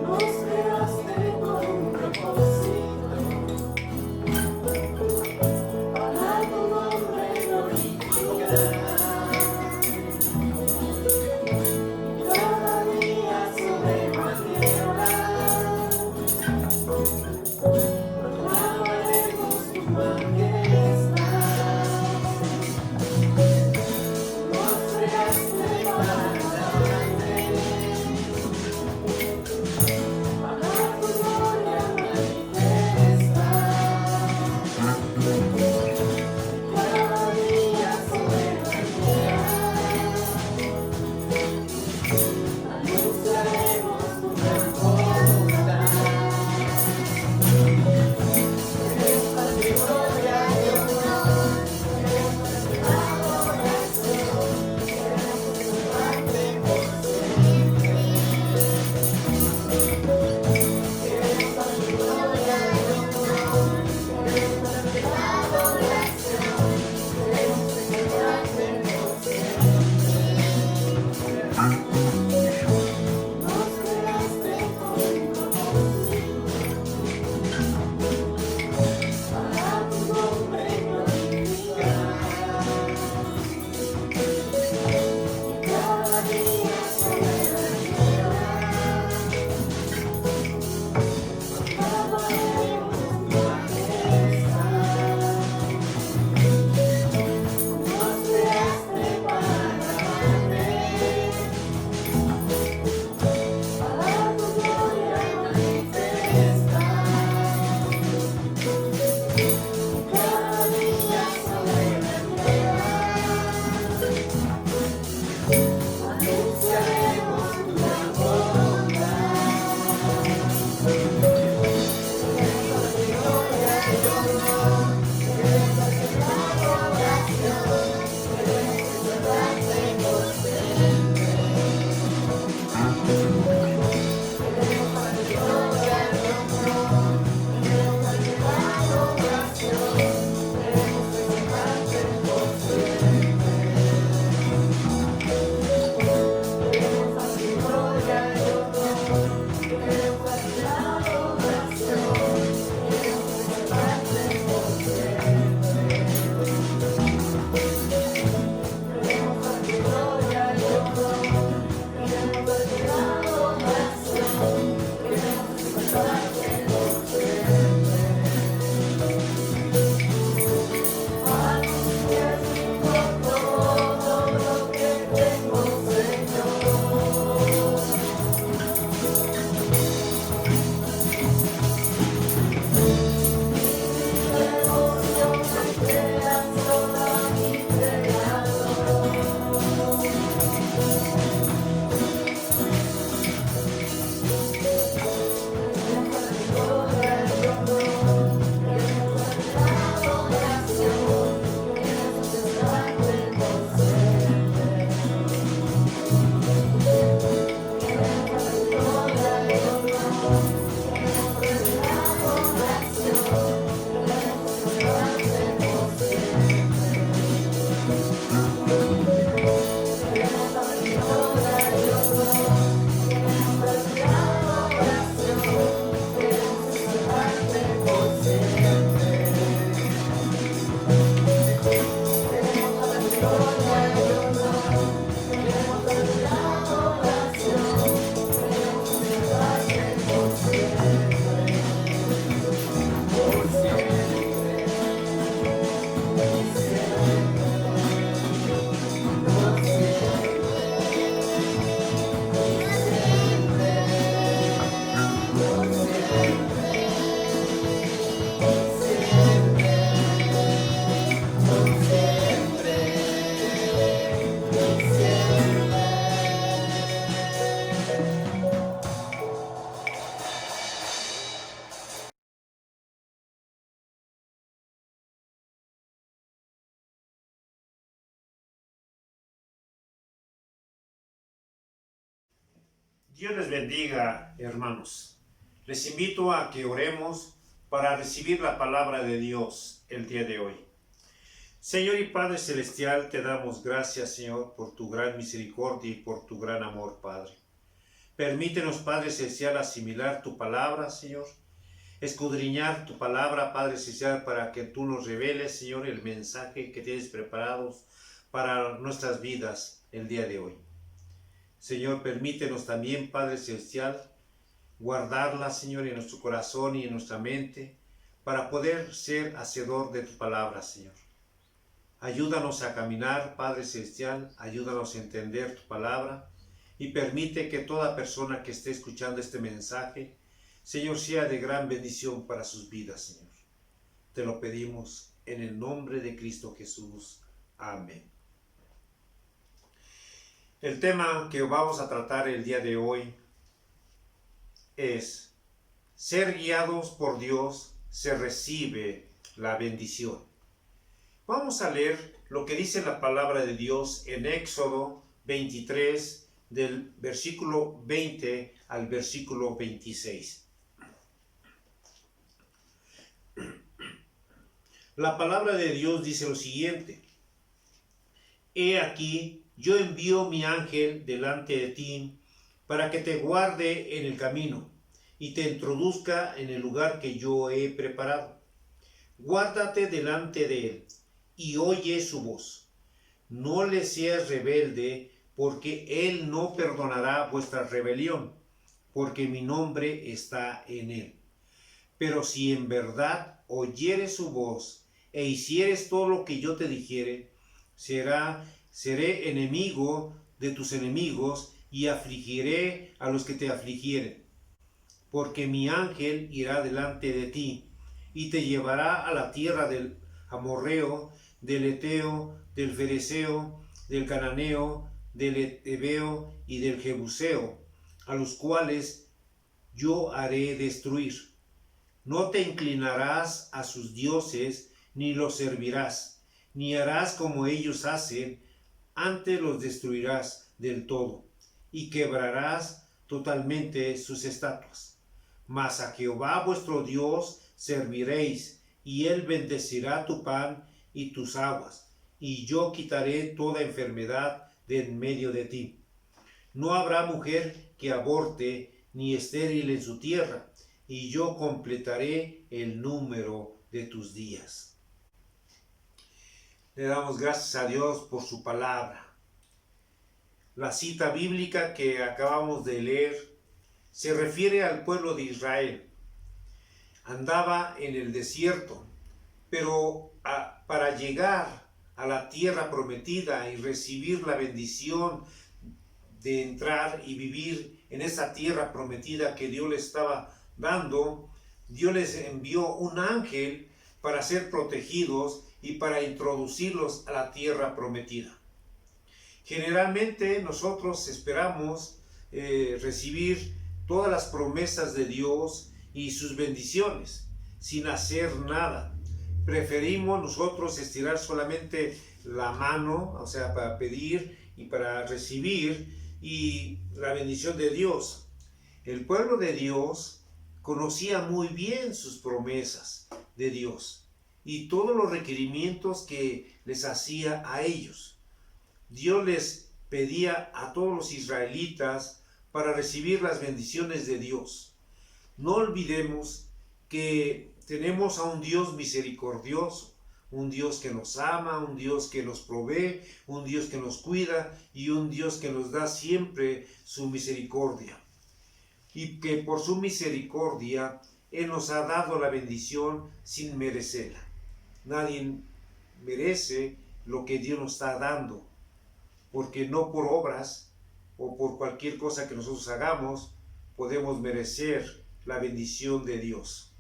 Nos creaste con un propósito Dios les bendiga, hermanos. Les invito a que oremos para recibir la palabra de Dios el día de hoy. Señor y Padre Celestial, te damos gracias, Señor, por tu gran misericordia y por tu gran amor, Padre. Permítenos, Padre Celestial, asimilar tu palabra, Señor. Escudriñar tu palabra, Padre Celestial, para que tú nos reveles, Señor, el mensaje que tienes preparados para nuestras vidas el día de hoy. Señor, permítenos también, Padre Celestial, guardarla, Señor, en nuestro corazón y en nuestra mente, para poder ser hacedor de tu palabra, Señor. Ayúdanos a caminar, Padre Celestial, ayúdanos a entender tu palabra y permite que toda persona que esté escuchando este mensaje, Señor, sea de gran bendición para sus vidas, Señor. Te lo pedimos en el nombre de Cristo Jesús. Amén. El tema que vamos a tratar el día de hoy es: ser guiados por Dios se recibe la bendición. Vamos a leer lo que dice la palabra de Dios en Éxodo 23, del versículo 20 al versículo 26. La palabra de Dios dice lo siguiente: He aquí, yo envío mi ángel delante de ti para que te guarde en el camino y te introduzca en el lugar que yo he preparado. Guárdate delante de él y oye su voz. No le seas rebelde, porque él no perdonará vuestra rebelión, porque mi nombre está en él. Pero si en verdad oyeres su voz e hicieres todo lo que yo te dijere, seré enemigo de tus enemigos y afligiré a los que te afligieren. Porque mi ángel irá delante de ti y te llevará a la tierra del amorreo, del eteo, del fereceo, del cananeo, del heveo y del jebuseo, a los cuales yo haré destruir. No te inclinarás a sus dioses, ni los servirás, ni harás como ellos hacen, antes los destruirás del todo, y quebrarás totalmente sus estatuas. Mas a Jehová vuestro Dios serviréis, y él bendecirá tu pan y tus aguas, y yo quitaré toda enfermedad de en medio de ti. No habrá mujer que aborte, ni estéril en su tierra, y yo completaré el número de tus días. Le damos gracias a Dios por su palabra. La cita bíblica que acabamos de leer se refiere al pueblo de Israel. Andaba en el desierto, pero para llegar a la tierra prometida y recibir la bendición de entrar y vivir en esa tierra prometida que Dios les estaba dando, Dios les envió un ángel para ser protegidos y para introducirlos a la tierra prometida. Generalmente nosotros esperamos recibir todas las promesas de Dios y sus bendiciones sin hacer nada. Preferimos nosotros estirar solamente la mano, o sea, para pedir y para recibir y la bendición de Dios. El pueblo de Dios conocía muy bien sus promesas de Dios y todos los requerimientos que les hacía a ellos. Dios les pedía a todos los israelitas para recibir las bendiciones de Dios. No olvidemos que tenemos a un Dios misericordioso, un Dios que nos ama, un Dios que nos provee, un Dios que nos cuida y un Dios que nos da siempre su misericordia. Y que por su misericordia Él nos ha dado la bendición sin merecerla. Nadie merece lo que Dios nos está dando, porque no por obras o por cualquier cosa que nosotros hagamos podemos merecer la bendición de Dios.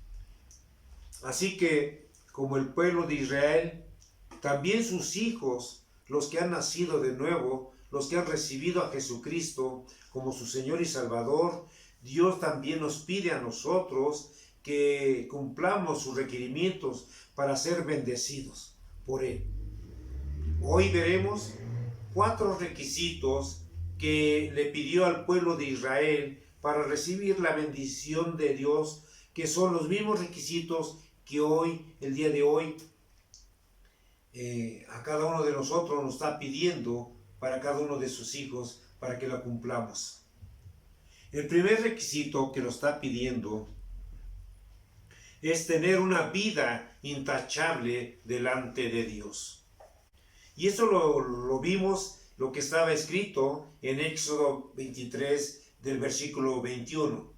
Así que, como el pueblo de Israel, también sus hijos, los que han nacido de nuevo, los que han recibido a Jesucristo como su Señor y Salvador, Dios también nos pide a nosotros que cumplamos sus requerimientos para ser bendecidos por Él. Hoy veremos 4 requisitos que le pidió al pueblo de Israel para recibir la bendición de Dios, que son los mismos requisitos que hoy, el día de hoy, a cada uno de nosotros nos está pidiendo para cada uno de sus hijos, para que la cumplamos. El primer requisito que nos está pidiendo es tener una vida intachable delante de Dios. Y eso lo vimos, lo que estaba escrito en Éxodo 23 del versículo 21.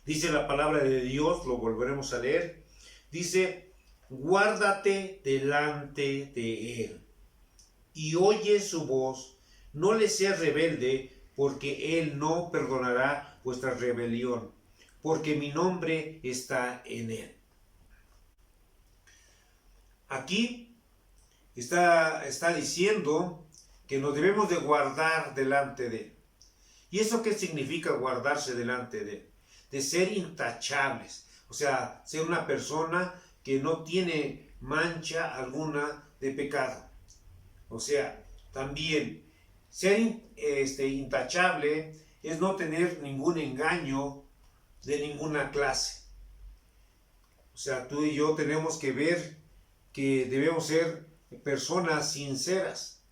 Dice la palabra de Dios, lo volveremos a leer, dice: guárdate delante de Él y oye su voz, no le seas rebelde, porque Él no perdonará vuestra rebelión, porque mi nombre está en Él. Aquí está diciendo que nos debemos de guardar delante de Él. ¿Y eso qué significa guardarse delante de Él? De ser intachables, o sea, ser una persona que no tiene mancha alguna de pecado. O sea, también ser intachable es no tener ningún engaño de ninguna clase. O sea, tú y yo tenemos que ver que debemos ser personas sinceras,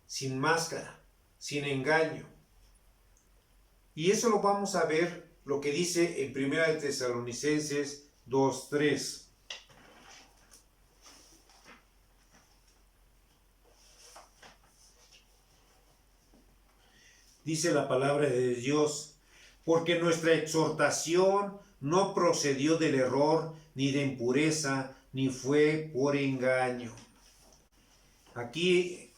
sin máscara, sin engaño. Y eso lo vamos a ver, lo que dice en 1 Tesalonicenses 2:3. Dice la palabra de Dios: porque nuestra exhortación no procedió del error, ni de impureza, ni fue por engaño. Aquí,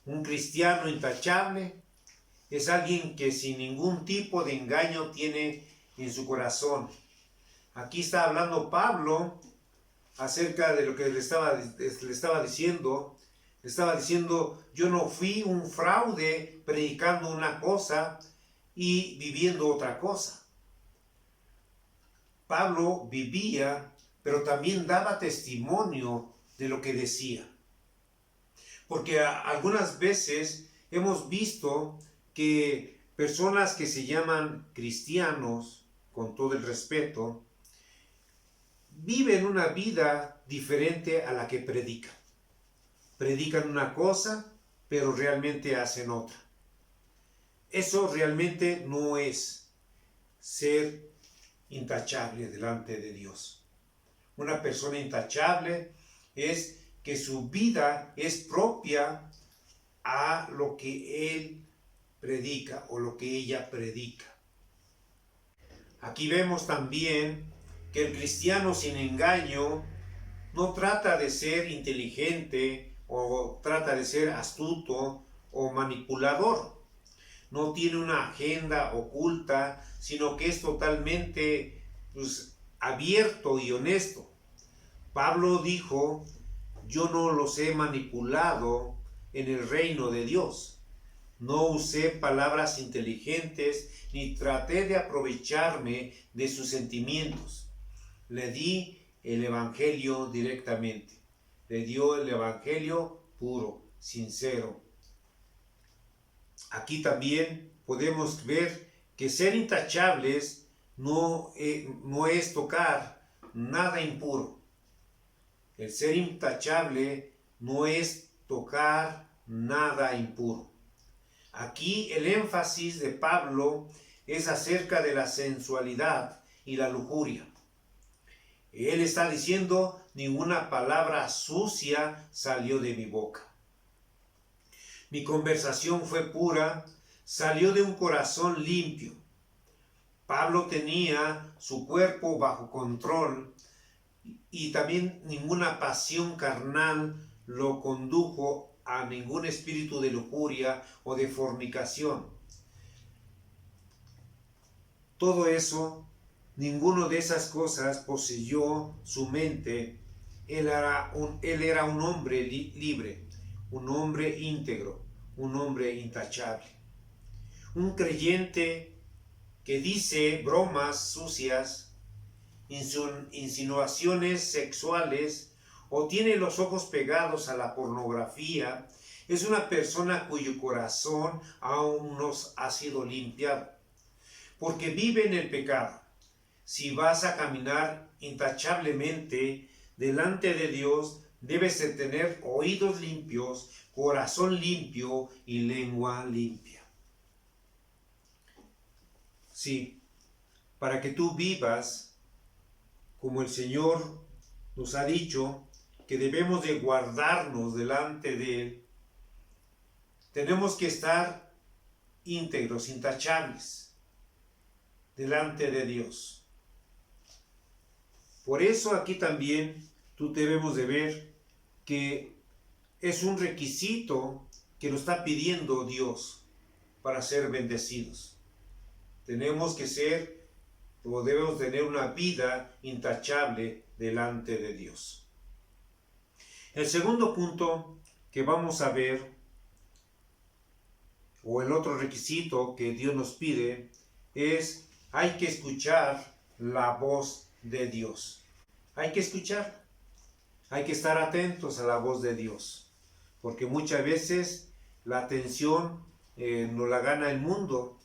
un cristiano intachable es alguien que sin ningún tipo de engaño tiene en su corazón. Aquí está hablando Pablo acerca de lo que le estaba diciendo. Le estaba diciendo: yo no fui un fraude predicando una cosa y viviendo otra cosa. Pablo vivía, pero también daba testimonio de lo que decía. Porque algunas veces hemos visto que personas que se llaman cristianos, con todo el respeto, viven una vida diferente a la que predican. Predican una cosa, pero realmente hacen otra. Eso realmente no es ser intachable delante de Dios. Una persona intachable es que su vida es propia a lo que él predica o lo que ella predica. Aquí vemos también que el cristiano sin engaño no trata de ser inteligente o trata de ser astuto o manipulador. No tiene una agenda oculta, sino que es totalmente abierto y honesto. Pablo dijo: yo no los he manipulado en el reino de Dios. No usé palabras inteligentes ni traté de aprovecharme de sus sentimientos. Le di el evangelio directamente. Le dio el evangelio puro, sincero. Aquí también podemos ver que ser intachables no es tocar nada impuro. El ser intachable no es tocar nada impuro. Aquí el énfasis de Pablo es acerca de la sensualidad y la lujuria. Él está diciendo: ninguna palabra sucia salió de mi boca. Mi conversación fue pura, salió de un corazón limpio. Pablo tenía su cuerpo bajo control y también ninguna pasión carnal lo condujo a ningún espíritu de lujuria o de fornicación. Todo eso, ninguno de esas cosas poseyó su mente. Él era un hombre libre, un hombre íntegro, un hombre intachable. Un creyente que dice bromas sucias, insinuaciones sexuales o tiene los ojos pegados a la pornografía, es una persona cuyo corazón aún no ha sido limpiado, porque vive en el pecado. Si vas a caminar intachablemente delante de Dios, debes de tener oídos limpios, corazón limpio y lengua limpia. Sí, para que tú vivas como el Señor nos ha dicho que debemos de guardarnos delante de Él, tenemos que estar íntegros, intachables delante de Dios. Por eso aquí también tú debemos de ver que es un requisito que nos está pidiendo Dios para ser bendecidos. Tenemos que ser o debemos tener una vida intachable delante de Dios. El segundo punto que vamos a ver, o el otro requisito que Dios nos pide, es hay que escuchar la voz de Dios. Hay que escuchar, hay que estar atentos a la voz de Dios, porque muchas veces la atención nos la gana el mundo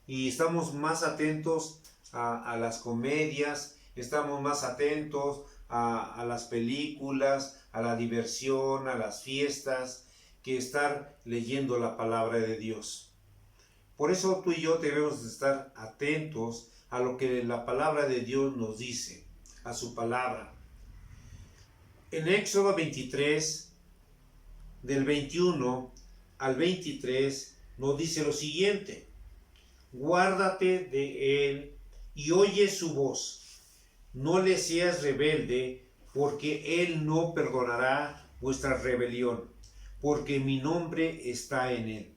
y estamos más atentos a las comedias, estamos más atentos a las películas, a la diversión, a las fiestas, que estar leyendo la palabra de Dios. Por eso tú y yo debemos de estar atentos a lo que la palabra de Dios nos dice, a su palabra. En Éxodo 23, del 21 al 23, nos dice lo siguiente: guárdate de él y oye su voz, no le seas rebelde, porque él no perdonará vuestra rebelión, porque mi nombre está en él.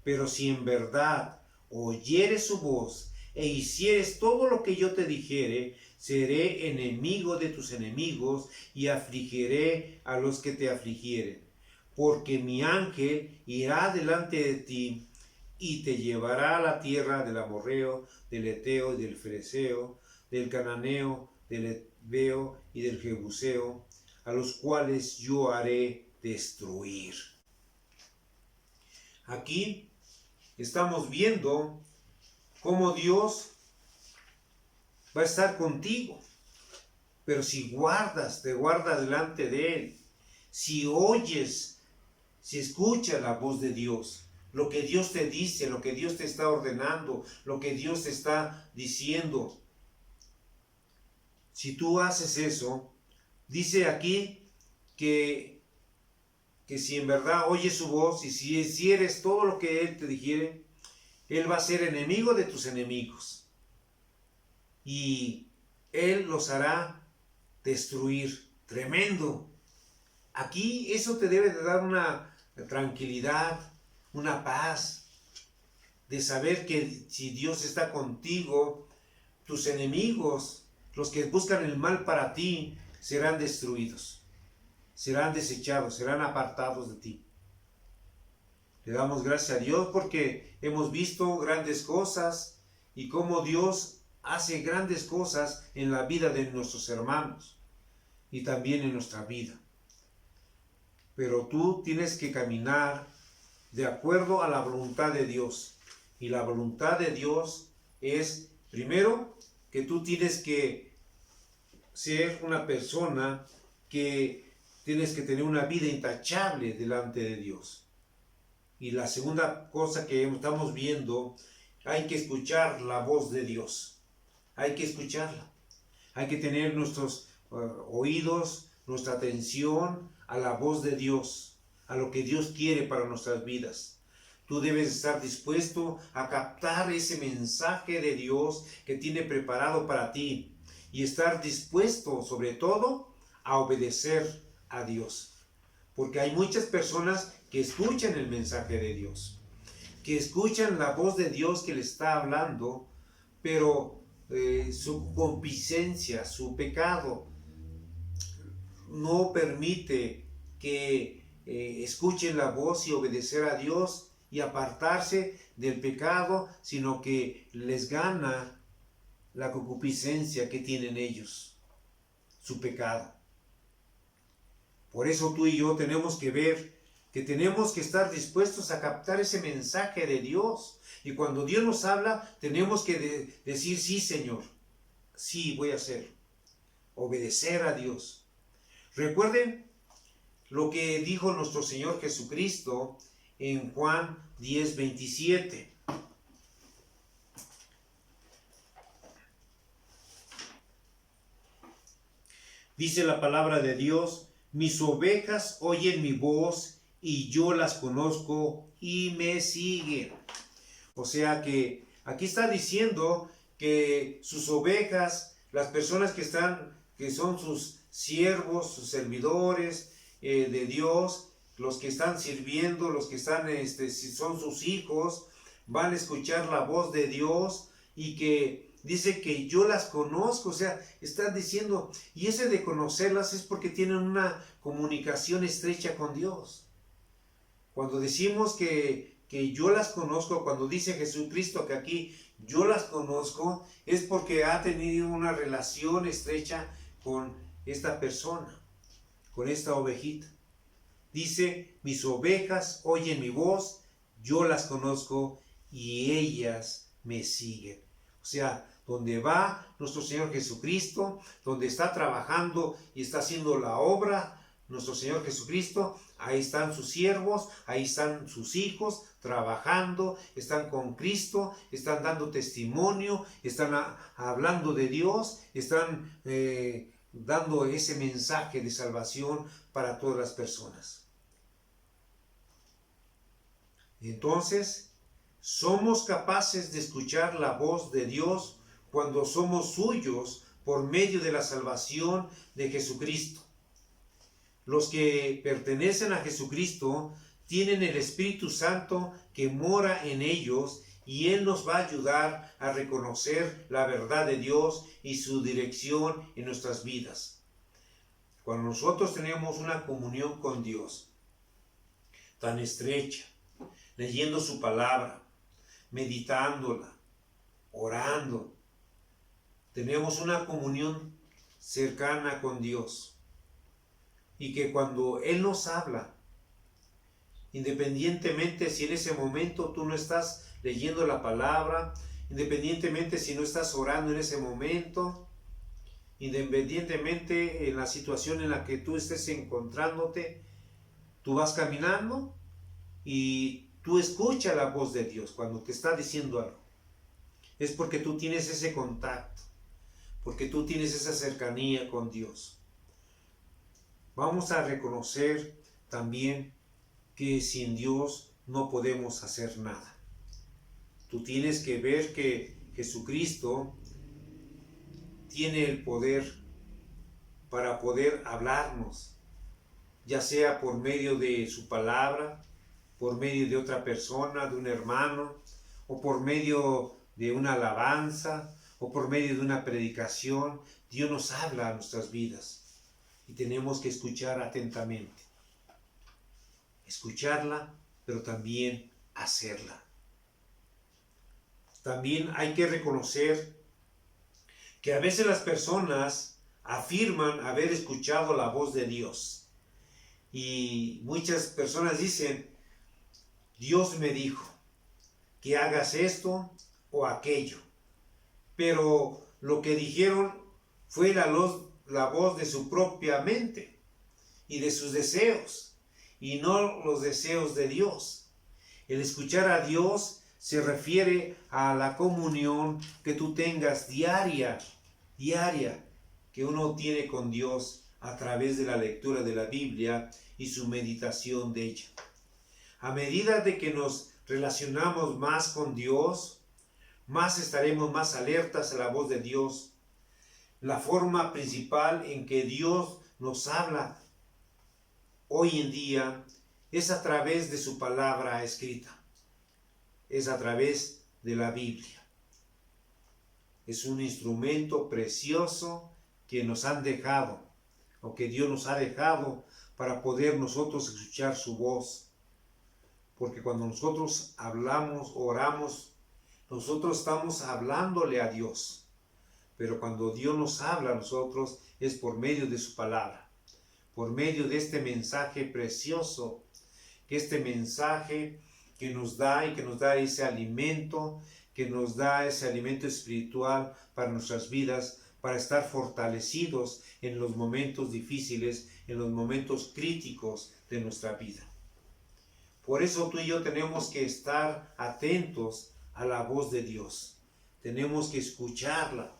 Pero si en verdad oyeres su voz e hicieres todo lo que yo te dijere, seré enemigo de tus enemigos y afligiré a los que te afligieren. Porque mi ángel irá delante de ti y te llevará a la tierra del amorreo, del eteo y del fereceo, del cananeo, del heveo y del jebuseo, a los cuales yo haré destruir. Aquí estamos viendo cómo Dios va a estar contigo, pero si te guarda delante de Él, si oyes, si escuchas la voz de Dios, lo que Dios te dice, lo que Dios te está ordenando, lo que Dios te está diciendo, si tú haces eso, dice aquí que si en verdad oyes su voz y si hicieres todo lo que Él te dijere, Él va a ser enemigo de tus enemigos y Él los hará destruir. Tremendo. Aquí eso te debe de dar una tranquilidad, una paz, de saber que si Dios está contigo, tus enemigos, los que buscan el mal para ti, serán destruidos, serán desechados, serán apartados de ti. Le damos gracias a Dios porque hemos visto grandes cosas y cómo Dios hace grandes cosas en la vida de nuestros hermanos y también en nuestra vida. Pero tú tienes que caminar de acuerdo a la voluntad de Dios. Y la voluntad de Dios es, primero, que tú tienes que ser una persona que tienes que tener una vida intachable delante de Dios. Y la segunda cosa que estamos viendo, hay que escuchar la voz de Dios. Hay que escucharla. Hay que tener nuestros oídos, nuestra atención a la voz de Dios, a lo que Dios quiere para nuestras vidas. Tú debes estar dispuesto a captar ese mensaje de Dios que tiene preparado para ti y estar dispuesto, sobre todo, a obedecer a Dios. Porque hay muchas personas que escuchan el mensaje de Dios, que escuchan la voz de Dios que le está hablando, pero su concupiscencia, su pecado, no permite que escuchen la voz y obedecer a Dios y apartarse del pecado, sino que les gana la concupiscencia que tienen ellos, su pecado. Por eso tú y yo tenemos que ver que tenemos que estar dispuestos a captar ese mensaje de Dios. Y cuando Dios nos habla, tenemos que decir, sí, Señor, sí, voy a hacer. Obedecer a Dios. Recuerden lo que dijo nuestro Señor Jesucristo en Juan 10:27. Dice la palabra de Dios, mis ovejas oyen mi voz y yo las conozco y me siguen. O sea que aquí está diciendo que sus ovejas, las personas que son sus siervos, sus servidores de Dios, los que están sirviendo, los que están, si son sus hijos, van a escuchar la voz de Dios y que dice que yo las conozco, o sea, están diciendo, y ese de conocerlas es porque tienen una comunicación estrecha con Dios. Cuando decimos que yo las conozco, cuando dice Jesucristo que aquí yo las conozco, es porque ha tenido una relación estrecha con esta persona, con esta ovejita. Dice, mis ovejas oyen mi voz, yo las conozco y ellas me siguen. O sea, donde va nuestro Señor Jesucristo, donde está trabajando y está haciendo la obra, nuestro Señor Jesucristo, ahí están sus siervos, ahí están sus hijos trabajando, están con Cristo, están dando testimonio, están hablando de Dios, están dando ese mensaje de salvación para todas las personas. Entonces, somos capaces de escuchar la voz de Dios cuando somos suyos por medio de la salvación de Jesucristo. Los que pertenecen a Jesucristo tienen el Espíritu Santo que mora en ellos y Él nos va a ayudar a reconocer la verdad de Dios y su dirección en nuestras vidas. Cuando nosotros tenemos una comunión con Dios tan estrecha, leyendo su palabra, meditándola, orando, tenemos una comunión cercana con Dios. Y que cuando Él nos habla, independientemente si en ese momento tú no estás leyendo la palabra, independientemente si no estás orando en ese momento, independientemente en la situación en la que tú estés encontrándote, tú vas caminando y tú escuchas la voz de Dios cuando te está diciendo algo. Es porque tú tienes ese contacto, porque tú tienes esa cercanía con Dios. Vamos a reconocer también que sin Dios no podemos hacer nada. Tú tienes que ver que Jesucristo tiene el poder para poder hablarnos, ya sea por medio de su palabra, por medio de otra persona, de un hermano, o por medio de una alabanza, o por medio de una predicación. Dios nos habla a nuestras vidas. Y tenemos que escuchar atentamente. Escucharla, pero también hacerla. También hay que reconocer que a veces las personas afirman haber escuchado la voz de Dios. Y muchas personas dicen, Dios me dijo que hagas esto o aquello. Pero lo que dijeron fue la voz de su propia mente y de sus deseos, y no los deseos de Dios. El escuchar a Dios se refiere a la comunión que tú tengas diaria, que uno tiene con Dios a través de la lectura de la Biblia y su meditación de ella. A medida de que nos relacionamos más con Dios, más estaremos más alertas a la voz de Dios. La forma principal en que Dios nos habla hoy en día es a través de su palabra escrita. Es a través de la Biblia. Es un instrumento precioso que nos han dejado, o que Dios nos ha dejado para poder nosotros escuchar su voz. Porque cuando nosotros hablamos, oramos, nosotros estamos hablándole a Dios. Pero cuando Dios nos habla a nosotros es por medio de su palabra. por medio de este mensaje precioso, que este mensaje que nos da y que nos da ese alimento, que nos da ese alimento espiritual para nuestras vidas, para estar fortalecidos en los momentos difíciles, en los momentos críticos de nuestra vida. Por eso tú y yo tenemos que estar atentos a la voz de Dios. Tenemos que escucharla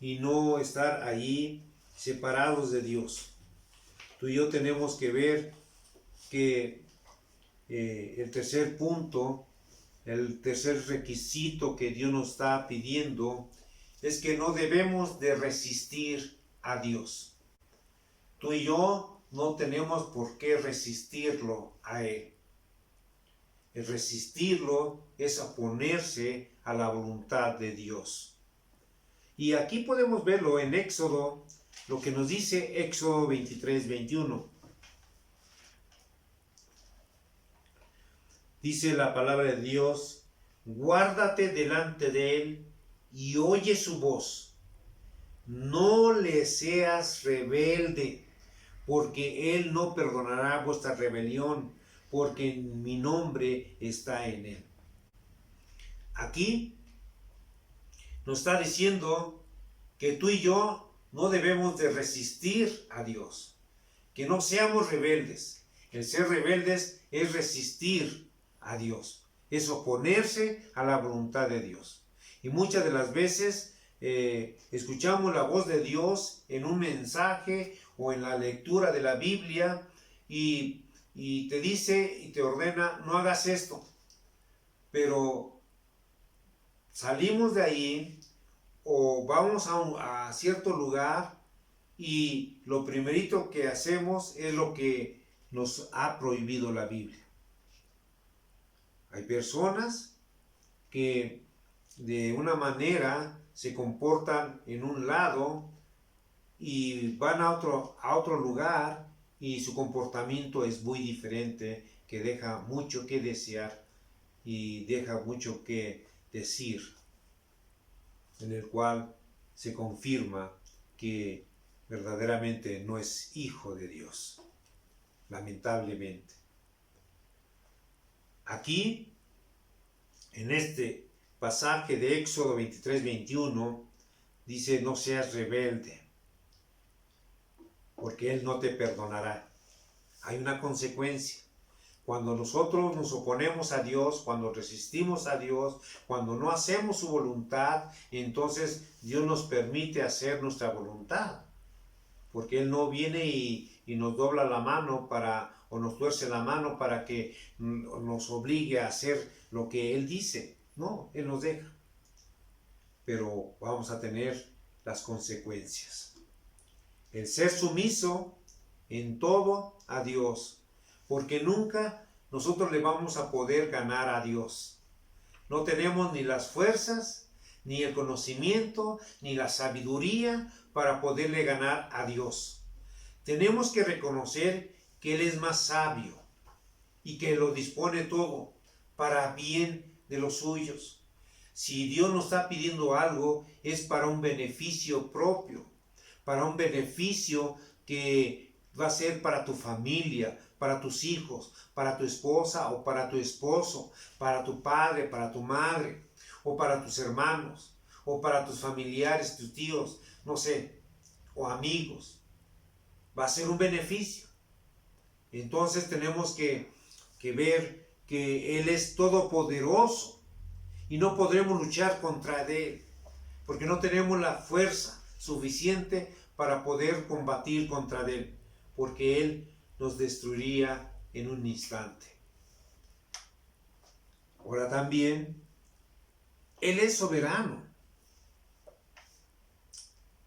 y no estar allí separados de Dios. Tú y yo tenemos que ver que el tercer punto, el tercer requisito que Dios nos está pidiendo es que no debemos de resistir a Dios. Tú y yo no tenemos por qué resistirlo a Él. El resistirlo es oponerse a la voluntad de Dios. Y aquí podemos verlo en Éxodo, lo que nos dice Éxodo 23:21. Dice la palabra de Dios: guárdate delante de Él y oye su voz. No le seas rebelde, porque Él no perdonará vuestra rebelión, porque mi nombre está en Él. Aquí nos está diciendo que tú y yo no debemos de resistir a Dios, que no seamos rebeldes. El ser rebeldes es resistir a Dios, es oponerse a la voluntad de Dios. Y muchas de las veces escuchamos la voz de Dios en un mensaje o en la lectura de la Biblia y te dice y te ordena: no hagas esto. Pero salimos de ahí o vamos a cierto lugar y lo primerito que hacemos es lo que nos ha prohibido la Biblia. Hay personas que de una manera se comportan en un lado y van a otro lugar y su comportamiento es muy diferente, que deja mucho que desear y deja mucho que decir, en el cual se confirma que verdaderamente no es hijo de Dios, lamentablemente. Aquí, en este pasaje de Éxodo 23:21, dice: no seas rebelde, porque Él no te perdonará. Hay una consecuencia. Cuando nosotros nos oponemos a Dios, cuando resistimos a Dios, cuando no hacemos su voluntad, entonces Dios nos permite hacer nuestra voluntad. Porque Él no viene y nos dobla la mano o nos tuerce la mano para que nos obligue a hacer lo que Él dice. No, Él nos deja. Pero vamos a tener las consecuencias. El ser sumiso en todo a Dios, porque nunca nosotros le vamos a poder ganar a Dios. No tenemos ni las fuerzas, ni el conocimiento, ni la sabiduría para poderle ganar a Dios. Tenemos que reconocer que Él es más sabio y que lo dispone todo para bien de los suyos. Si Dios nos está pidiendo algo, es para un beneficio propio, para un beneficio que va a ser para tu familia, para tus hijos, para tu esposa o para tu esposo, para tu padre, para tu madre, o para tus hermanos, o para tus familiares, tus tíos, no sé, o amigos. Va a ser un beneficio. Entonces tenemos que ver que Él es todopoderoso y no podremos luchar contra Él, porque no tenemos la fuerza suficiente para poder combatir contra Él, porque Él nos destruiría en un instante. Ahora también, Él es soberano.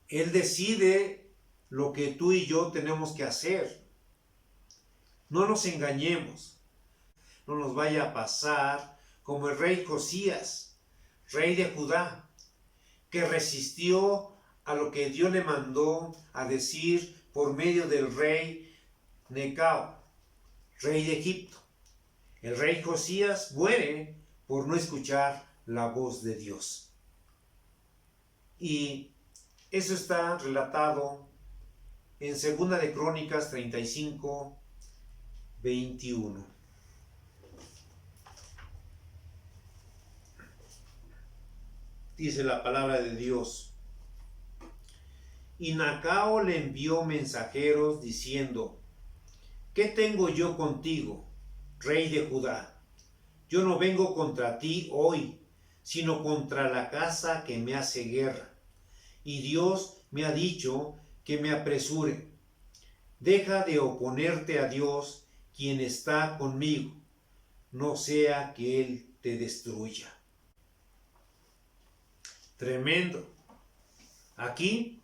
Él decide lo que tú y yo tenemos que hacer. No nos engañemos. No nos vaya a pasar como el rey Josías, rey de Judá, que resistió a lo que Dios le mandó a decir por medio del rey Necao, rey de Egipto. El rey Josías muere por no escuchar la voz de Dios. Y eso está relatado en 2 de Crónicas 35, 21. Dice la palabra de Dios: y Nacao le envió mensajeros diciendo: ¿qué tengo yo contigo, rey de Judá? Yo no vengo contra ti hoy, sino contra la casa que me hace guerra. Y Dios me ha dicho que me apresure. Deja de oponerte a Dios, quien está conmigo, no sea que Él te destruya. Tremendo. Aquí,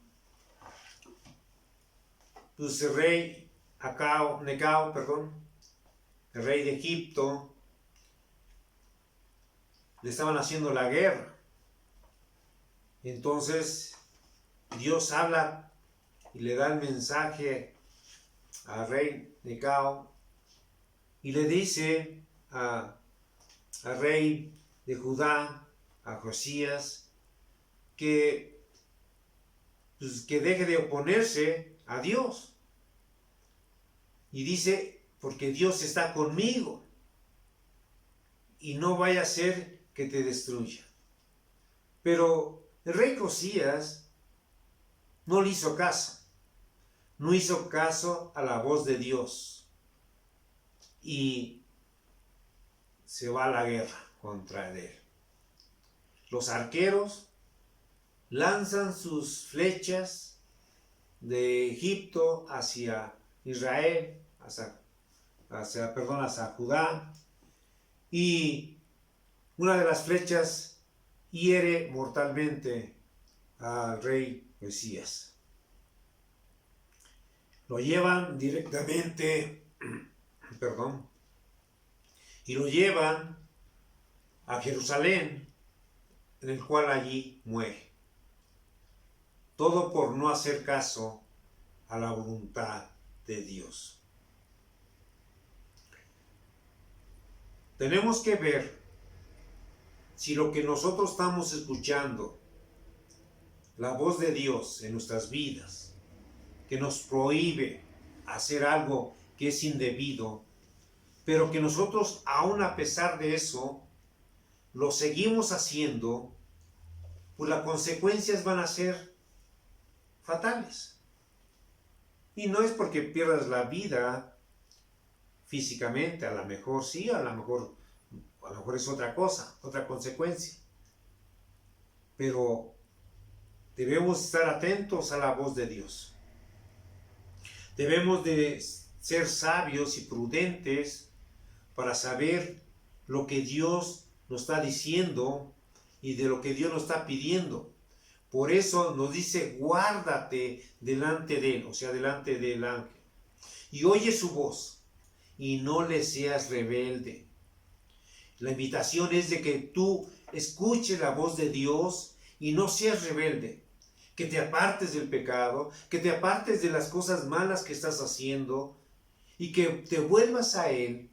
pues el rey Necao, el rey de Egipto, le estaban haciendo la guerra. Entonces Dios habla y le da el mensaje al rey Necao y le dice al rey de Judá, a Josías, que deje de oponerse a Dios. Y dice: porque Dios está conmigo y no vaya a ser que te destruya. Pero el rey Josías no le hizo caso. No hizo caso a la voz de Dios. Y se va a la guerra contra él. Los arqueros lanzan sus flechas de Egipto hacia Israel, hacia Judá. Y una de las flechas hiere mortalmente al rey Josías. Lo llevan directamente, y lo llevan a Jerusalén, en el cual allí muere. Todo por no hacer caso a la voluntad de Dios. Tenemos que ver si lo que nosotros estamos escuchando, la voz de Dios en nuestras vidas, que nos prohíbe hacer algo que es indebido, pero que nosotros, aún a pesar de eso, lo seguimos haciendo, pues las consecuencias van a ser fatales. Y no es porque pierdas la vida físicamente, a lo mejor sí, a lo mejor es otra cosa, otra consecuencia. Pero debemos estar atentos a la voz de Dios. Debemos de ser sabios y prudentes para saber lo que Dios nos está diciendo y de lo que Dios nos está pidiendo. Por eso nos dice: guárdate delante de Él, o sea, delante del ángel, y oye su voz, y no le seas rebelde. La invitación es de que tú escuches la voz de Dios y no seas rebelde, que te apartes del pecado, que te apartes de las cosas malas que estás haciendo y que te vuelvas a Él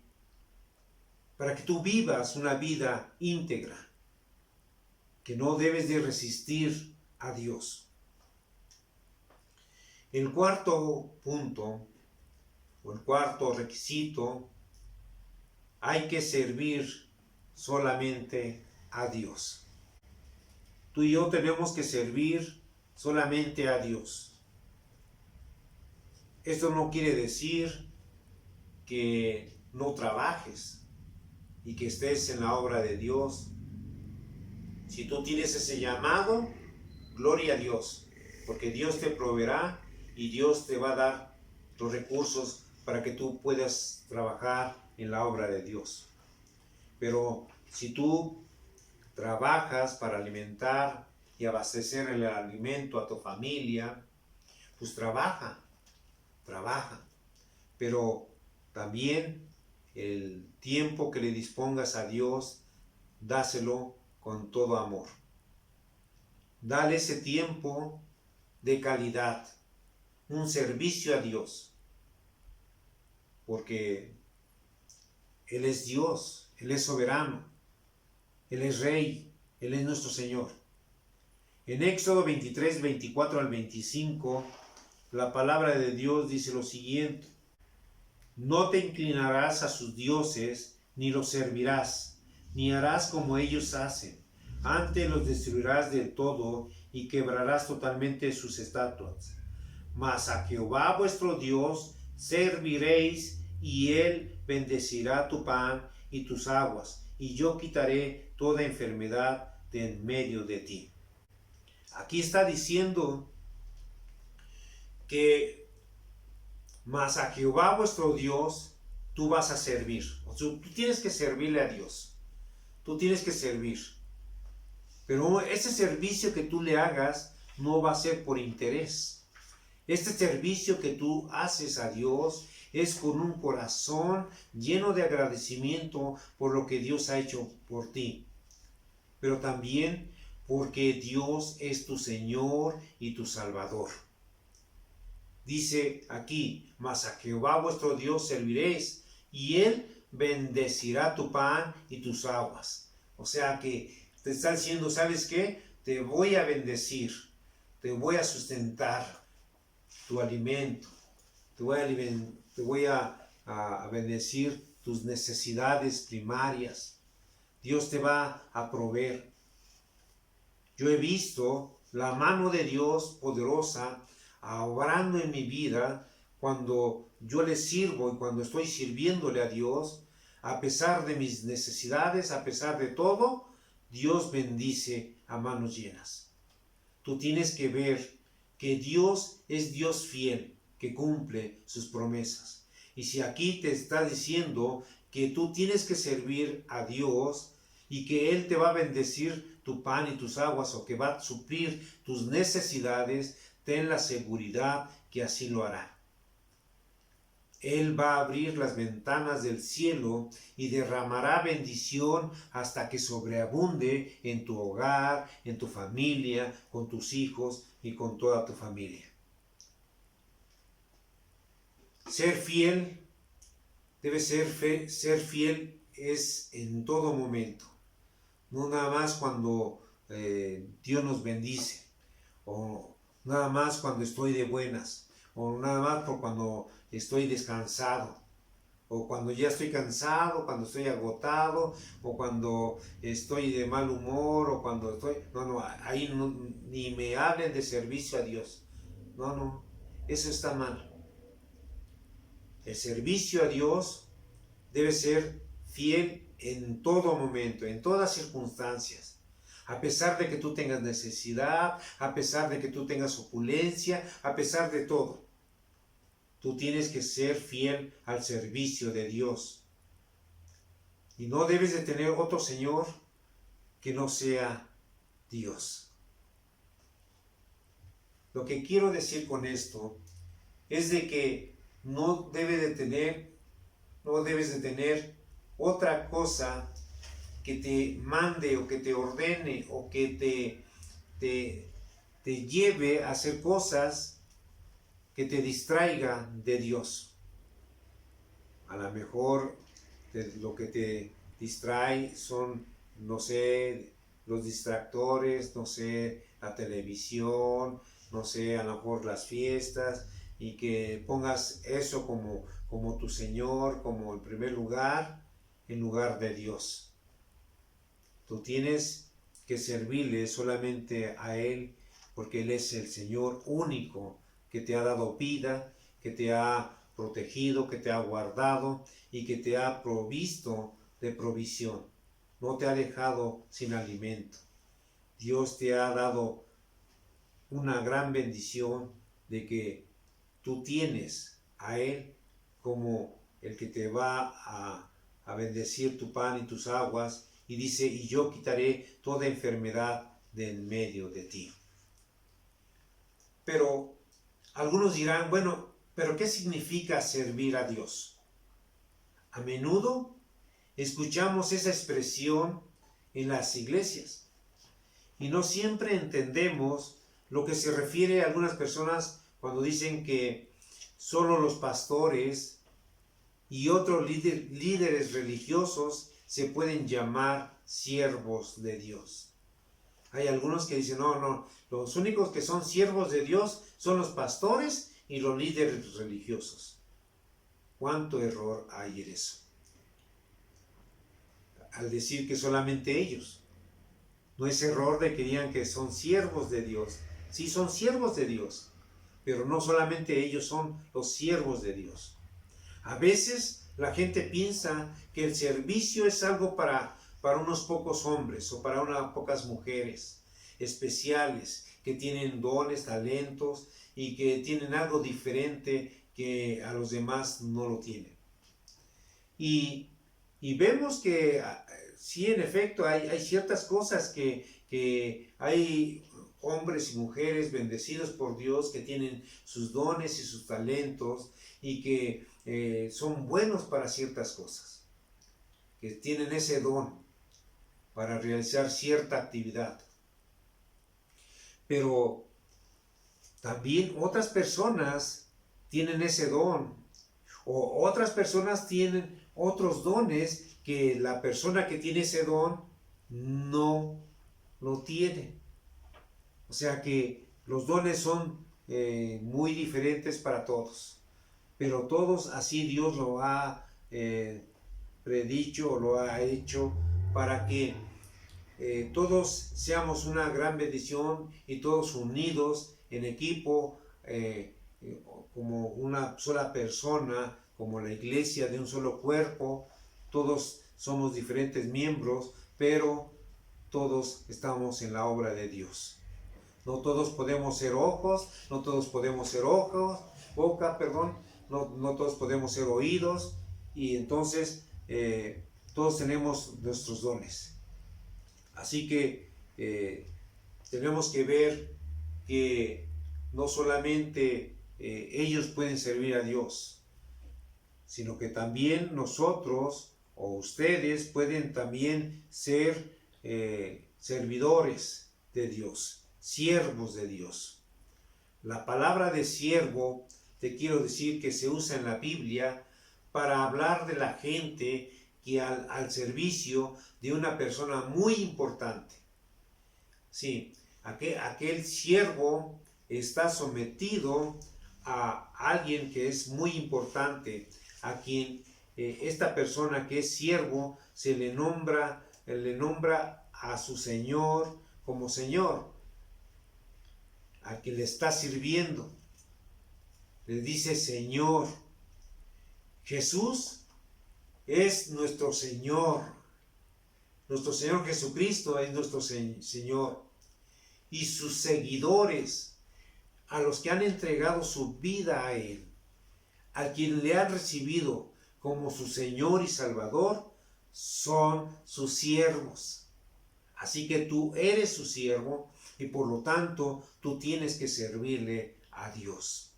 para que tú vivas una vida íntegra, que no debes de resistir a Dios. El cuarto punto, o el cuarto requisito: hay que servir solamente a Dios. Tú y yo tenemos que servir solamente a Dios. Esto no quiere decir que no trabajes y que estés en la obra de Dios. Si tú tienes ese llamado, gloria a Dios, porque Dios te proveerá y Dios te va a dar los recursos para que tú puedas trabajar en la obra de Dios. Pero si tú trabajas para alimentar y abastecer el alimento a tu familia, pues trabaja. Pero también el tiempo que le dispongas a Dios, dáselo con todo amor. Dale ese tiempo de calidad, un servicio a Dios, porque Él es Dios, Él es soberano, Él es Rey, Él es nuestro Señor. En Éxodo 23, 24 al 25, la palabra de Dios dice lo siguiente: no te inclinarás a sus dioses, ni los servirás, ni harás como ellos hacen. Antes los destruirás del todo y quebrarás totalmente sus estatuas. Mas a Jehová vuestro Dios serviréis, y él bendecirá tu pan y tus aguas, y yo quitaré toda enfermedad de en medio de ti. Aquí está diciendo que mas a Jehová vuestro Dios tú vas a servir. O sea, tú tienes que servirle a Dios. Tú tienes que servir. Pero ese servicio que tú le hagas no va a ser por interés. Este servicio que tú haces a Dios es con un corazón lleno de agradecimiento por lo que Dios ha hecho por ti. Pero también porque Dios es tu Señor y tu Salvador. Dice aquí: mas a Jehová vuestro Dios serviréis, y él bendecirá tu pan y tus aguas. O sea que te está diciendo, ¿sabes qué? Te voy a bendecir, te voy a sustentar tu alimento, te voy a bendecir tus necesidades primarias. Dios te va a proveer. Yo he visto la mano de Dios poderosa obrando en mi vida cuando yo le sirvo y cuando estoy sirviéndole a Dios. A pesar de mis necesidades, a pesar de todo, Dios bendice a manos llenas. Tú tienes que ver que Dios es Dios fiel, que cumple sus promesas. Y si aquí te está diciendo que tú tienes que servir a Dios y que Él te va a bendecir tu pan y tus aguas, o que va a suplir tus necesidades, ten la seguridad que así lo hará. Él va a abrir las ventanas del cielo y derramará bendición hasta que sobreabunde en tu hogar, en tu familia, con tus hijos y con toda tu familia. Ser fiel debe ser fiel es en todo momento. No nada más cuando Dios nos bendice, o nada más cuando estoy de buenas, o nada más por cuando estoy descansado, o cuando ya estoy cansado, cuando estoy agotado, o cuando estoy de mal humor, o cuando estoy... No, ahí no, ni me hablen de servicio a Dios. No, eso está mal. El servicio a Dios debe ser fiel en todo momento, en todas circunstancias. A pesar de que tú tengas necesidad, a pesar de que tú tengas opulencia, a pesar de todo. Tú tienes que ser fiel al servicio de Dios. Y no debes de tener otro Señor que no sea Dios. Lo que quiero decir con esto es de que no debes de tener otra cosa que te mande o que te ordene o que te lleve a hacer cosas que te distraiga de Dios. A lo mejor lo que te distrae son, no sé, los distractores, no sé, la televisión, no sé, a lo mejor las fiestas, y que pongas eso como tu Señor, como el primer lugar, en lugar de Dios. Tú tienes que servirle solamente a Él, porque Él es el Señor único que te ha dado vida, que te ha protegido, que te ha guardado y que te ha provisto de provisión. No te ha dejado sin alimento. Dios te ha dado una gran bendición de que tú tienes a Él como el que te va a bendecir tu pan y tus aguas, y dice: y yo quitaré toda enfermedad de en medio de ti. Pero algunos dirán, bueno, ¿pero qué significa servir a Dios? A menudo escuchamos esa expresión en las iglesias y no siempre entendemos lo que se refiere a algunas personas cuando dicen que solo los pastores y otros líderes religiosos se pueden llamar siervos de Dios. Hay algunos que dicen, no, los únicos que son siervos de Dios son los pastores y los líderes religiosos. ¿Cuánto error hay en eso? Al decir que solamente ellos. No es error de que digan que son siervos de Dios. Sí, son siervos de Dios, pero no solamente ellos son los siervos de Dios. A veces la gente piensa que el servicio es algo para unos pocos hombres o para unas pocas mujeres especiales que tienen dones, talentos y que tienen algo diferente que a los demás no lo tienen. Y vemos que sí, en efecto, hay ciertas cosas que hay hombres y mujeres bendecidos por Dios que tienen sus dones y sus talentos y que son buenos para ciertas cosas, que tienen ese don para realizar cierta actividad. Pero también otras personas tienen ese don, o otras personas tienen otros dones que la persona que tiene ese don no lo tiene. O sea que los dones son muy diferentes para todos, pero todos así Dios lo ha predicho o lo ha hecho para que todos seamos una gran bendición y todos unidos en equipo, como una sola persona, como la iglesia de un solo cuerpo. Todos somos diferentes miembros, pero todos estamos en la obra de Dios. No todos podemos ser ojos, no todos podemos ser boca, no todos podemos ser oídos, y entonces todos tenemos nuestros dones. Así que tenemos que ver que no solamente ellos pueden servir a Dios, sino que también nosotros o ustedes pueden también ser servidores de Dios, siervos de Dios. La palabra de siervo, te quiero decir que se usa en la Biblia para hablar de la gente que al servicio de una persona muy importante. Sí, aquel siervo está sometido a alguien que es muy importante, a quien esta persona que es siervo se le nombra a su Señor como Señor, a quien le está sirviendo. Le dice Señor. Jesús es nuestro Señor. Nuestro Señor Jesucristo es nuestro Señor. Y sus seguidores, a los que han entregado su vida a Él, a quien le han recibido como su Señor y Salvador, son sus siervos. Así que tú eres su siervo y por lo tanto tú tienes que servirle a Dios.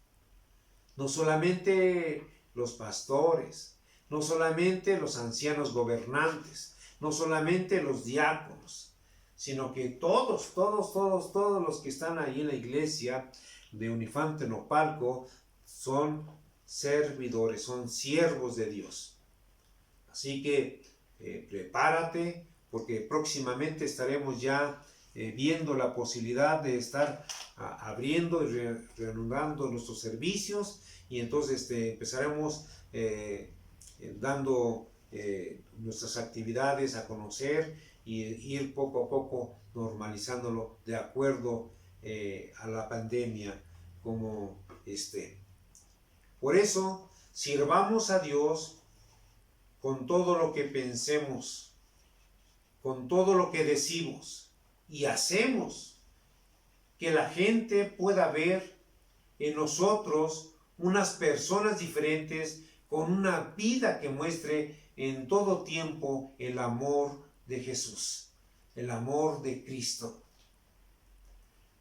No solamente los pastores, no solamente los ancianos gobernantes, no solamente los diáconos, sino que todos los que están ahí en la iglesia de Unifante Nopalco son servidores, son siervos de Dios. Así que prepárate, porque próximamente estaremos ya viendo la posibilidad de estar abriendo y reanudando nuestros servicios, y entonces empezaremos dando nuestras actividades a conocer y ir poco a poco normalizándolo de acuerdo a la pandemia como esté. Por eso, sirvamos a Dios con todo lo que pensemos, con todo lo que decimos y hacemos, que la gente pueda ver en nosotros unas personas diferentes con una vida que muestre en todo tiempo el amor de Jesús, el amor de Cristo.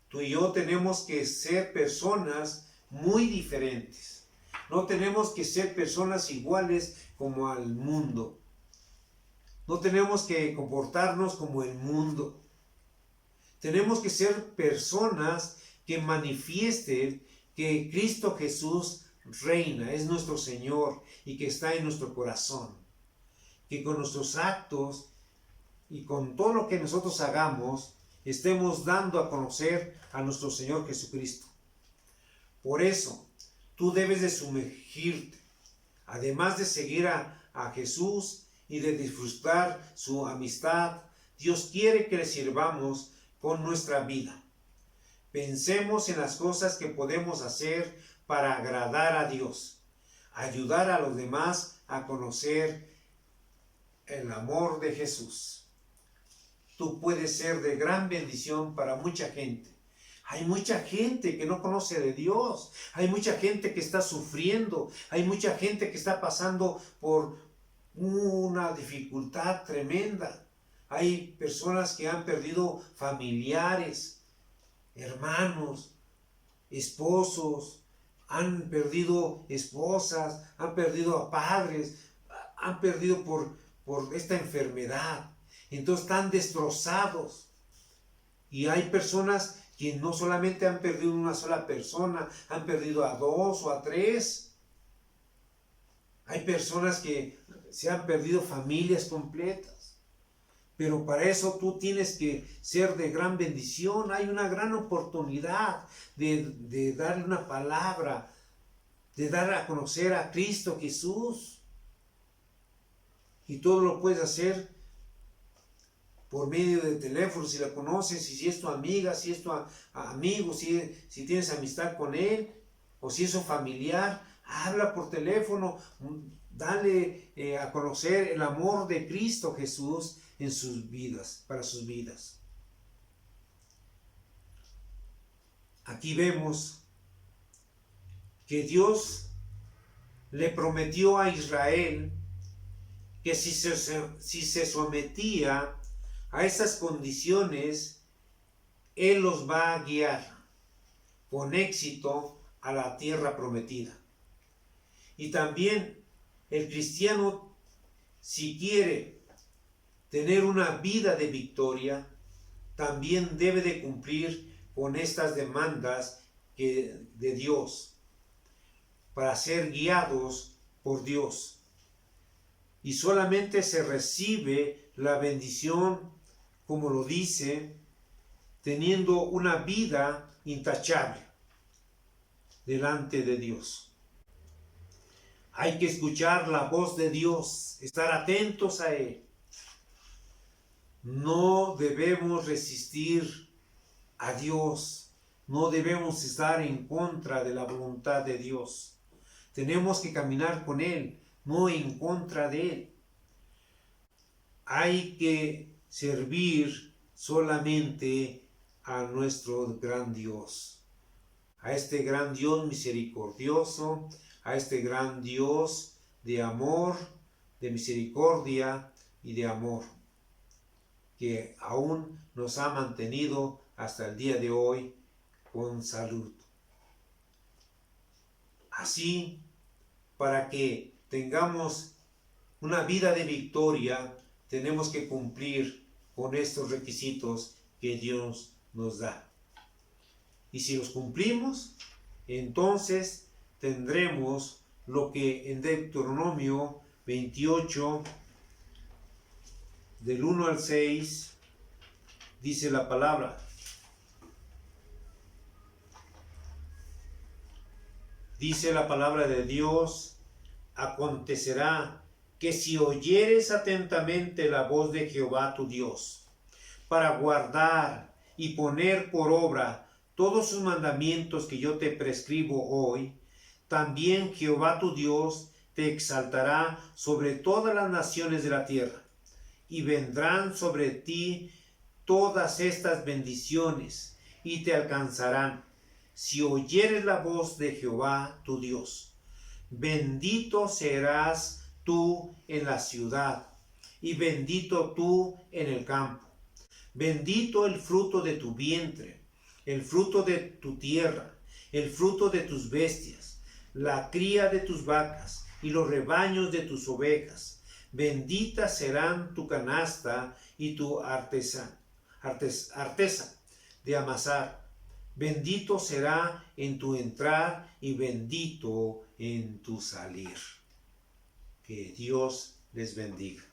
Tú y yo tenemos que ser personas muy diferentes. No tenemos que ser personas iguales como al mundo. No tenemos que comportarnos como el mundo. Tenemos que ser personas que manifiesten que Cristo Jesús reina, es nuestro Señor y que está en nuestro corazón. Que con nuestros actos y con todo lo que nosotros hagamos, estemos dando a conocer a nuestro Señor Jesucristo. Por eso, tú debes de sumergirte. Además de seguir a Jesús y de disfrutar su amistad, Dios quiere que le sirvamos con nuestra vida. Pensemos en las cosas que podemos hacer para agradar a Dios, ayudar a los demás a conocer el amor de Jesús. Tú puedes ser de gran bendición para mucha gente. Hay mucha gente que no conoce de Dios. Hay mucha gente que está sufriendo. Hay mucha gente que está pasando por una dificultad tremenda. Hay personas que han perdido familiares, hermanos, esposos, han perdido esposas, han perdido a padres, han perdido por esta enfermedad. Entonces están destrozados. Y hay personas que no solamente han perdido una sola persona, han perdido a 2 o a 3. Hay personas que se han perdido familias completas. Pero para eso tú tienes que ser de gran bendición. Hay una gran oportunidad de darle una palabra, de dar a conocer a Cristo Jesús. Y todo lo puedes hacer por medio de teléfono, si la conoces, si es tu amiga, si es tu amigo, si tienes amistad con él, o si es su familiar, habla por teléfono, dale a conocer el amor de Cristo Jesús en sus vidas, para sus vidas. Aquí vemos que Dios le prometió a Israel que si se sometía a esas condiciones, Él los va a guiar con éxito a la tierra prometida. Y también el cristiano, si quiere tener una vida de victoria, también debe de cumplir con estas demandas de Dios para ser guiados por Dios. Y solamente se recibe la bendición, como lo dice, teniendo una vida intachable delante de Dios. Hay que escuchar la voz de Dios, estar atentos a Él. No debemos resistir a Dios, no debemos estar en contra de la voluntad de Dios. Tenemos que caminar con Él, no en contra de Él. Hay que servir solamente a nuestro gran Dios, a este gran Dios misericordioso, a este gran Dios de amor, de misericordia y de amor, que aún nos ha mantenido hasta el día de hoy con salud. Así, para que tengamos una vida de victoria, tenemos que cumplir con estos requisitos que Dios nos da. Y si los cumplimos, entonces tendremos lo que en Deuteronomio 28, del 1 al 6, dice la palabra. Dice la palabra de Dios: acontecerá que si oyeres atentamente la voz de Jehová tu Dios, para guardar y poner por obra todos sus mandamientos que yo te prescribo hoy, también Jehová tu Dios te exaltará sobre todas las naciones de la tierra, y vendrán sobre ti todas estas bendiciones, y te alcanzarán, si oyeres la voz de Jehová tu Dios. Bendito serás tú en la ciudad, y bendito tú en el campo. Bendito el fruto de tu vientre, el fruto de tu tierra, el fruto de tus bestias, la cría de tus vacas y los rebaños de tus ovejas. Bendita serán tu canasta y tu artesa de amasar. Bendito será en tu entrar y bendito en tu salir. Que Dios les bendiga.